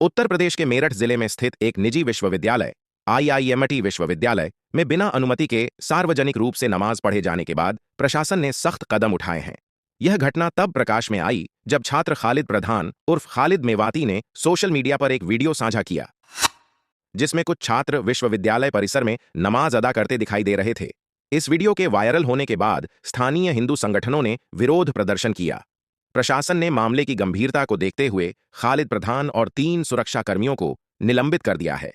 उत्तर प्रदेश के मेरठ जिले में स्थित एक निजी विश्वविद्यालय आईआईएमटी विश्वविद्यालय में बिना अनुमति के सार्वजनिक रूप से नमाज पढ़े जाने के बाद प्रशासन ने सख्त कदम उठाए हैं। यह घटना तब प्रकाश में आई जब छात्र खालिद प्रधान उर्फ खालिद मेवाती ने सोशल मीडिया पर एक वीडियो साझा किया, जिसमें कुछ छात्र विश्वविद्यालय परिसर में नमाज अदा करते दिखाई दे रहे थे। इस वीडियो के वायरल होने के बाद स्थानीय हिंदू संगठनों ने विरोध प्रदर्शन किया। प्रशासन ने मामले की गंभीरता को देखते हुए खालिद प्रधान और 3 सुरक्षाकर्मियों को निलंबित कर दिया है।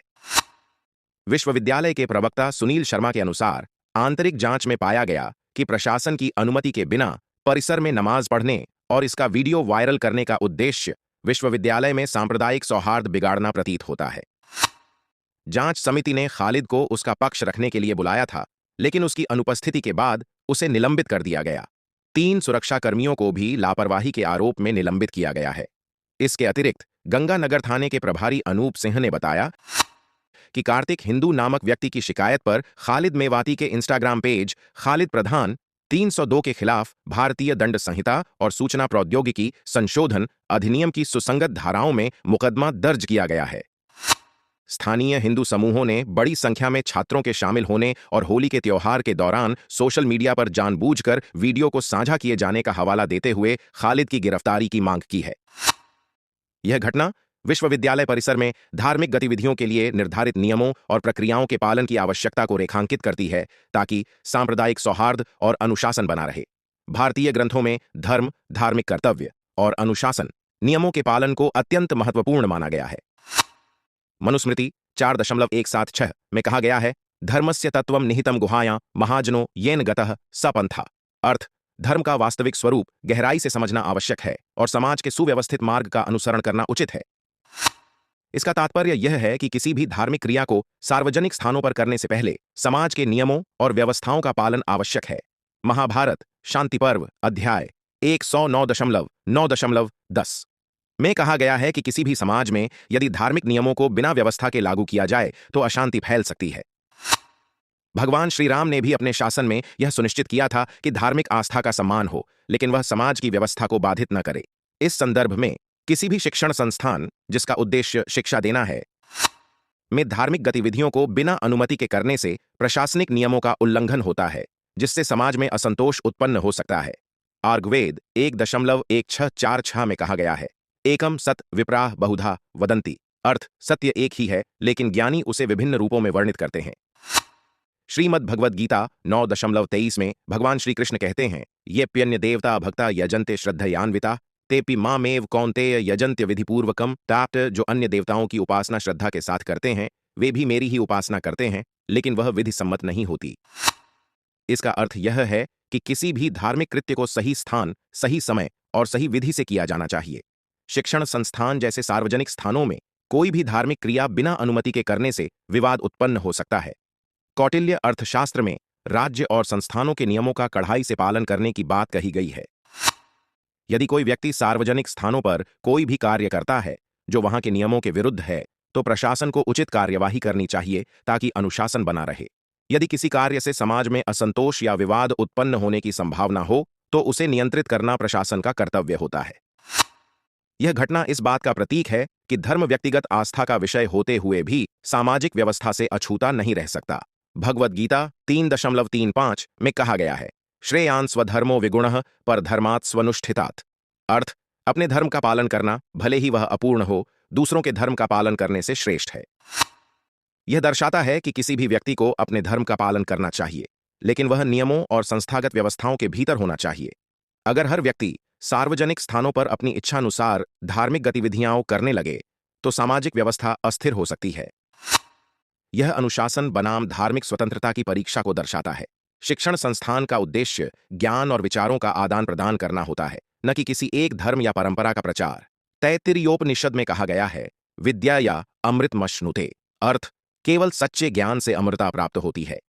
विश्वविद्यालय के प्रवक्ता सुनील शर्मा के अनुसार आंतरिक जांच में पाया गया कि प्रशासन की अनुमति के बिना परिसर में नमाज पढ़ने और इसका वीडियो वायरल करने का उद्देश्य विश्वविद्यालय में सांप्रदायिक सौहार्द बिगाड़ना प्रतीत होता है। जांच समिति ने खालिद को उसका पक्ष रखने के लिए बुलाया था, लेकिन उसकी अनुपस्थिति के बाद उसे निलंबित कर दिया गया। 3 सुरक्षाकर्मियों को भी लापरवाही के आरोप में निलंबित किया गया है। इसके अतिरिक्त गंगानगर थाने के प्रभारी अनूप सिंह ने बताया कि कार्तिक हिंदू नामक व्यक्ति की शिकायत पर खालिद मेवाती के इंस्टाग्राम पेज खालिद प्रधान 302 के खिलाफ भारतीय दंड संहिता और सूचना प्रौद्योगिकी संशोधन अधिनियम की सुसंगत धाराओं में मुकदमा दर्ज किया गया है। स्थानीय हिंदू समूहों ने बड़ी संख्या में छात्रों के शामिल होने और होली के त्योहार के दौरान सोशल मीडिया पर जानबूझकर वीडियो को साझा किए जाने का हवाला देते हुए खालिद की गिरफ्तारी की मांग की है। यह घटना विश्वविद्यालय परिसर में धार्मिक गतिविधियों के लिए निर्धारित नियमों और प्रक्रियाओं के पालन की आवश्यकता को रेखांकित करती है, ताकि सांप्रदायिक सौहार्द और अनुशासन बना रहे। भारतीय ग्रंथों में धर्म, धार्मिक कर्तव्य और अनुशासन नियमों के पालन को अत्यंत महत्वपूर्ण माना गया है। मनुस्मृति 4.176 में कहा गया है, धर्मस्य तत्वम निहितम गुहायां महाजनो येन गतः स पंथा। अर्थ, धर्म का वास्तविक स्वरूप गहराई से समझना आवश्यक है और समाज के सुव्यवस्थित मार्ग का अनुसरण करना उचित है। इसका तात्पर्य यह है कि किसी भी धार्मिक क्रिया को सार्वजनिक स्थानों पर करने से पहले समाज के नियमों और व्यवस्थाओं का पालन आवश्यक है। महाभारत शांति पर्व अध्याय 109.9.10 में कहा गया है कि किसी भी समाज में यदि धार्मिक नियमों को बिना व्यवस्था के लागू किया जाए तो अशांति फैल सकती है। भगवान श्री राम ने भी अपने शासन में यह सुनिश्चित किया था कि धार्मिक आस्था का सम्मान हो, लेकिन वह समाज की व्यवस्था को बाधित न करे। इस संदर्भ में किसी भी शिक्षण संस्थान जिसका उद्देश्य शिक्षा देना है में धार्मिक गतिविधियों को बिना अनुमति के करने से प्रशासनिक नियमों का उल्लंघन होता है, जिससे समाज में असंतोष उत्पन्न हो सकता है। आर्गवेद 1.1646 में कहा गया है, एकम सत विप्राह बहुधा वदंती। अर्थ, सत्य एक ही है, लेकिन ज्ञानी उसे विभिन्न रूपों में वर्णित करते हैं। श्रीमद् भगवद गीता 9.23 में भगवान श्री कृष्ण कहते हैं, ये प्यन्य देवता भक्ता यजन्ते श्रद्धयान्विता तेपि मामेव कौन्तेय यजन्त्य विधिपूर्वकम। ताप्त, जो अन्य देवताओं की उपासना श्रद्धा के साथ करते हैं वे भी मेरी ही उपासना करते हैं, लेकिन वह विधि सम्मत नहीं होती। इसका अर्थ यह है कि किसी भी धार्मिक कृत्य को सही स्थान, सही समय और सही विधि से किया जाना चाहिए। शिक्षण संस्थान जैसे सार्वजनिक स्थानों में कोई भी धार्मिक क्रिया बिना अनुमति के करने से विवाद उत्पन्न हो सकता है। कौटिल्य अर्थशास्त्र में राज्य और संस्थानों के नियमों का कड़ाई से पालन करने की बात कही गई है। यदि कोई व्यक्ति सार्वजनिक स्थानों पर कोई भी कार्य करता है जो वहां के नियमों के विरुद्ध है, तो प्रशासन को उचित कार्यवाही करनी चाहिए ताकि अनुशासन बना रहे। यदि किसी कार्य से समाज में असंतोष या विवाद उत्पन्न होने की संभावना हो तो उसे नियंत्रित करना प्रशासन का कर्तव्य होता है। यह घटना इस बात का प्रतीक है कि धर्म व्यक्तिगत आस्था का विषय होते हुए भी सामाजिक व्यवस्था से अछूता नहीं रह सकता। भगवद गीता 3.35 में कहा गया है, श्रेयान् स्वधर्मो विगुणः परधर्मात् स्वनुष्ठितात्। अर्थ, अपने धर्म का पालन करना, भले ही वह अपूर्ण हो, दूसरों के धर्म का पालन करने से श्रेष्ठ है। यह दर्शाता है कि किसी भी व्यक्ति को अपने धर्म का पालन करना चाहिए, लेकिन वह नियमों और संस्थागत व्यवस्थाओं के भीतर होना चाहिए। अगर हर व्यक्ति सार्वजनिक स्थानों पर अपनी इच्छानुसार धार्मिक गतिविधियां करने लगे तो सामाजिक व्यवस्था अस्थिर हो सकती है। यह अनुशासन बनाम धार्मिक स्वतंत्रता की परीक्षा को दर्शाता है। शिक्षण संस्थान का उद्देश्य ज्ञान और विचारों का आदान प्रदान करना होता है, न कि किसी एक धर्म या परंपरा का प्रचार। तैत्तिरीयोपनिषद में कहा गया है, विद्या या अमृतमश्नुते। अर्थ, केवल सच्चे ज्ञान से अमृता प्राप्त होती है।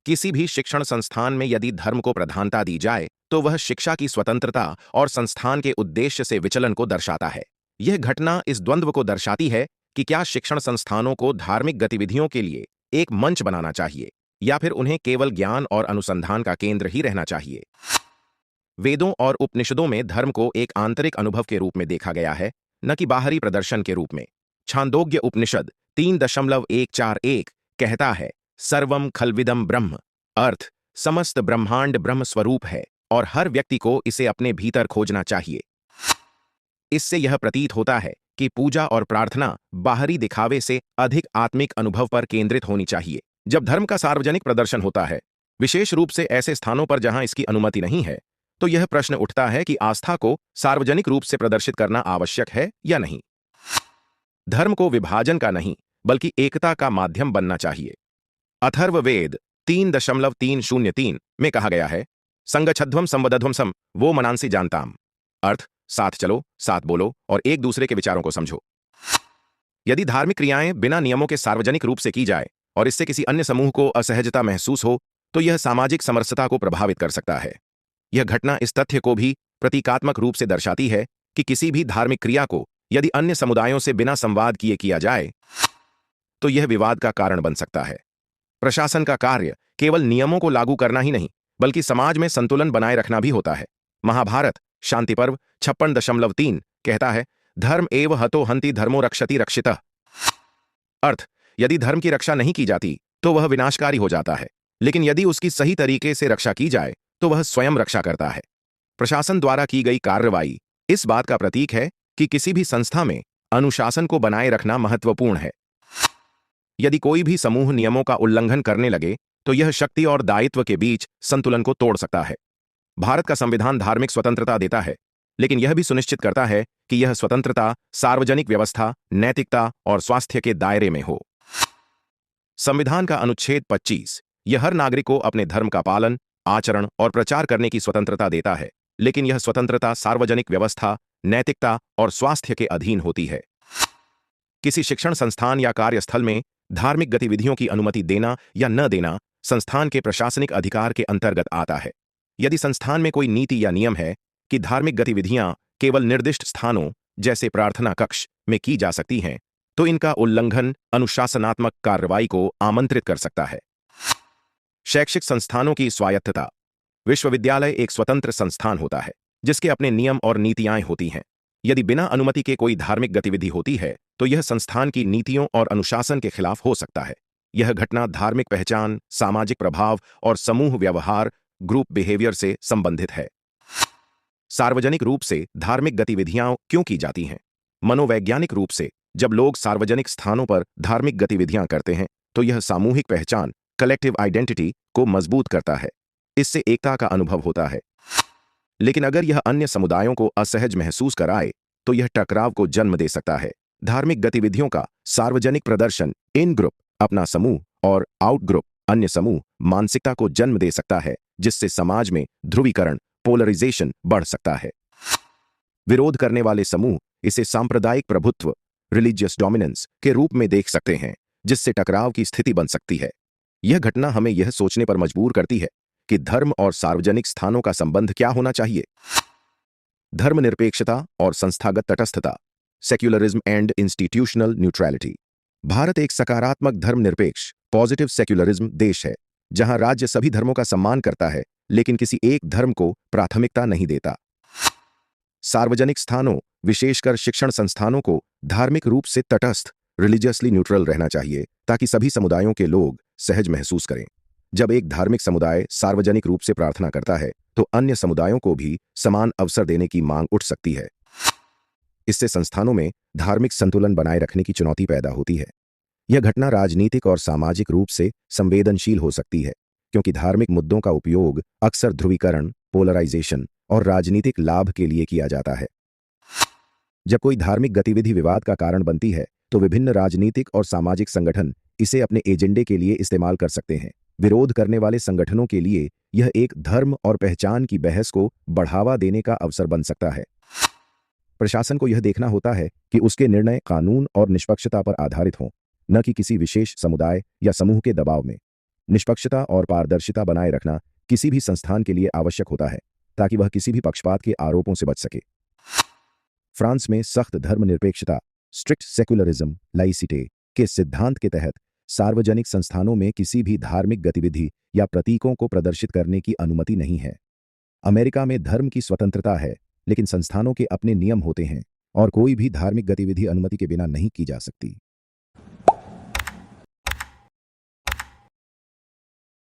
किसी भी शिक्षण संस्थान में यदि धर्म को प्रधानता दी जाए तो वह शिक्षा की स्वतंत्रता और संस्थान के उद्देश्य से विचलन को दर्शाता है। यह घटना इस द्वंद्व को दर्शाती है कि क्या शिक्षण संस्थानों को धार्मिक गतिविधियों के लिए एक मंच बनाना चाहिए या फिर उन्हें केवल ज्ञान और अनुसंधान का केंद्र ही रहना चाहिए। वेदों और उपनिषदों में धर्म को एक आंतरिक अनुभव के रूप में देखा गया है, न कि बाहरी प्रदर्शन के रूप में। छांदोग्य उपनिषद 3.141 कहता है, सर्वम खल्विदम ब्रह्म, अर्थ समस्त ब्रह्मांड ब्रह्म स्वरूप है और हर व्यक्ति को इसे अपने भीतर खोजना चाहिए। इससे यह प्रतीत होता है कि पूजा और प्रार्थना बाहरी दिखावे से अधिक आत्मिक अनुभव पर केंद्रित होनी चाहिए। जब धर्म का सार्वजनिक प्रदर्शन होता है, विशेष रूप से ऐसे स्थानों पर जहां इसकी अनुमति नहीं है, तो यह प्रश्न उठता है कि आस्था को सार्वजनिक रूप से प्रदर्शित करना आवश्यक है या नहीं। धर्म को विभाजन का नहीं, बल्कि एकता का माध्यम बनना चाहिए। अथर्ववेद 3.303 में कहा गया है, संगच्छध्वम संवदध्वम सम वो मनांसी जानताम, अर्थ साथ चलो, साथ बोलो और एक दूसरे के विचारों को समझो। यदि धार्मिक क्रियाएं बिना नियमों के सार्वजनिक रूप से की जाए और इससे किसी अन्य समूह को असहजता महसूस हो, तो यह सामाजिक समरसता को प्रभावित कर सकता है। यह घटना इस तथ्य को भी प्रतीकात्मक रूप से दर्शाती है कि किसी भी धार्मिक क्रिया को यदि अन्य समुदायों से बिना संवाद किए किया जाए, तो यह विवाद का कारण बन सकता है। प्रशासन का कार्य केवल नियमों को लागू करना ही नहीं, बल्कि समाज में संतुलन बनाए रखना भी होता है। महाभारत शांति पर्व 56.3 कहता है, धर्म एव हतो हंति धर्मो रक्षति रक्षितः, अर्थ यदि धर्म की रक्षा नहीं की जाती तो वह विनाशकारी हो जाता है, लेकिन यदि उसकी सही तरीके से रक्षा की जाए तो वह स्वयं रक्षा करता है। प्रशासन द्वारा की गई कार्रवाई इस बात का प्रतीक है कि किसी भी संस्था में अनुशासन को बनाए रखना महत्वपूर्ण है। यदि कोई भी समूह नियमों का उल्लंघन करने लगे, तो यह शक्ति और दायित्व के बीच संतुलन को तोड़ सकता है। भारत का संविधान धार्मिक स्वतंत्रता देता है, लेकिन यह भी सुनिश्चित करता है कि यह स्वतंत्रता सार्वजनिक व्यवस्था, नैतिकता और स्वास्थ्य के दायरे में हो। संविधान का अनुच्छेद 25 यह हर नागरिक को अपने धर्म का पालन, आचरण और प्रचार करने की स्वतंत्रता देता है, लेकिन यह स्वतंत्रता सार्वजनिक व्यवस्था, नैतिकता और स्वास्थ्य के अधीन होती है। किसी शिक्षण संस्थान या कार्यस्थल में धार्मिक गतिविधियों की अनुमति देना या न देना संस्थान के प्रशासनिक अधिकार के अंतर्गत आता है। यदि संस्थान में कोई नीति या नियम है कि धार्मिक गतिविधियां केवल निर्दिष्ट स्थानों जैसे प्रार्थना कक्ष में की जा सकती हैं, तो इनका उल्लंघन अनुशासनात्मक कार्रवाई को आमंत्रित कर सकता है। शैक्षिक संस्थानों की स्वायत्तता। विश्वविद्यालय एक स्वतंत्र संस्थान होता है जिसके अपने नियम और नीतियां होती हैं। यदि बिना अनुमति के कोई धार्मिक गतिविधि होती है, तो यह संस्थान की नीतियों और अनुशासन के खिलाफ हो सकता है। यह घटना धार्मिक पहचान, सामाजिक प्रभाव और समूह व्यवहार, ग्रुप बिहेवियर से संबंधित है। सार्वजनिक रूप से धार्मिक गतिविधियां क्यों की जाती हैं? मनोवैज्ञानिक रूप से जब लोग सार्वजनिक स्थानों पर धार्मिक गतिविधियां करते हैं, तो यह सामूहिक पहचान, कलेक्टिव आइडेंटिटी को मजबूत करता है। इससे एकता का अनुभव होता है। लेकिन अगर यह अन्य समुदायों को असहज महसूस कराए, तो यह टकराव को जन्म दे सकता है। धार्मिक गतिविधियों का सार्वजनिक प्रदर्शन इन ग्रुप अपना समूह और आउट ग्रुप अन्य समूह मानसिकता को जन्म दे सकता है, जिससे समाज में ध्रुवीकरण, पोलराइजेशन बढ़ सकता है। विरोध करने वाले समूह इसे सांप्रदायिक प्रभुत्व, रिलीजियस डोमिनेंस के रूप में देख सकते हैं, जिससे टकराव की स्थिति बन सकती है। यह घटना हमें यह सोचने पर मजबूर करती है कि धर्म और सार्वजनिक स्थानों का संबंध क्या होना चाहिए। धर्मनिरपेक्षता और संस्थागत तटस्थता, secularism and institutional neutrality. Bharat एक सकारात्मक धर्मनिरपेक्ष पॉजिटिव सेक्युलरिज्म देश है, जहां राज्य सभी धर्मों का सम्मान करता है, लेकिन किसी एक धर्म को प्राथमिकता नहीं देता। सार्वजनिक स्थानों, विशेषकर शिक्षण संस्थानों को धार्मिक रूप से तटस्थ, रिलीजियसली न्यूट्रल रहना चाहिए, ताकि सभी समुदायों के लोग सहज महसूस करें। जब एक धार्मिक समुदाय सार्वजनिक रूप से प्रार्थना करता है, तो अन्य समुदायों को भी समान अवसर देने की मांग उठ सकती है। इससे संस्थानों में धार्मिक संतुलन बनाए रखने की चुनौती पैदा होती है। यह घटना राजनीतिक और सामाजिक रूप से संवेदनशील हो सकती है, क्योंकि धार्मिक मुद्दों का उपयोग अक्सर ध्रुवीकरण, पोलराइजेशन और राजनीतिक लाभ के लिए किया जाता है। जब कोई धार्मिक गतिविधि विवाद का कारण बनती है, तो विभिन्न राजनीतिक और सामाजिक संगठन इसे अपने एजेंडे के लिए इस्तेमाल कर सकते हैं। विरोध करने वाले संगठनों के लिए यह एक धर्म और पहचान की बहस को बढ़ावा देने का अवसर बन सकता है। प्रशासन को यह देखना होता है कि उसके निर्णय कानून और निष्पक्षता पर आधारित हों, न कि किसी विशेष समुदाय या समूह के दबाव में। निष्पक्षता और पारदर्शिता बनाए रखना किसी भी संस्थान के लिए आवश्यक होता है, ताकि वह किसी भी पक्षपात के आरोपों से बच सके। फ्रांस में सख्त धर्मनिरपेक्षता, स्ट्रिक्ट सेक्युलरिज्म लाइसिटे के सिद्धांत के तहत सार्वजनिक संस्थानों में किसी भी धार्मिक गतिविधि या प्रतीकों को प्रदर्शित करने की अनुमति नहीं है। अमेरिका में धर्म की स्वतंत्रता है, लेकिन संस्थानों के अपने नियम होते हैं और कोई भी धार्मिक गतिविधि अनुमति के बिना नहीं की जा सकती।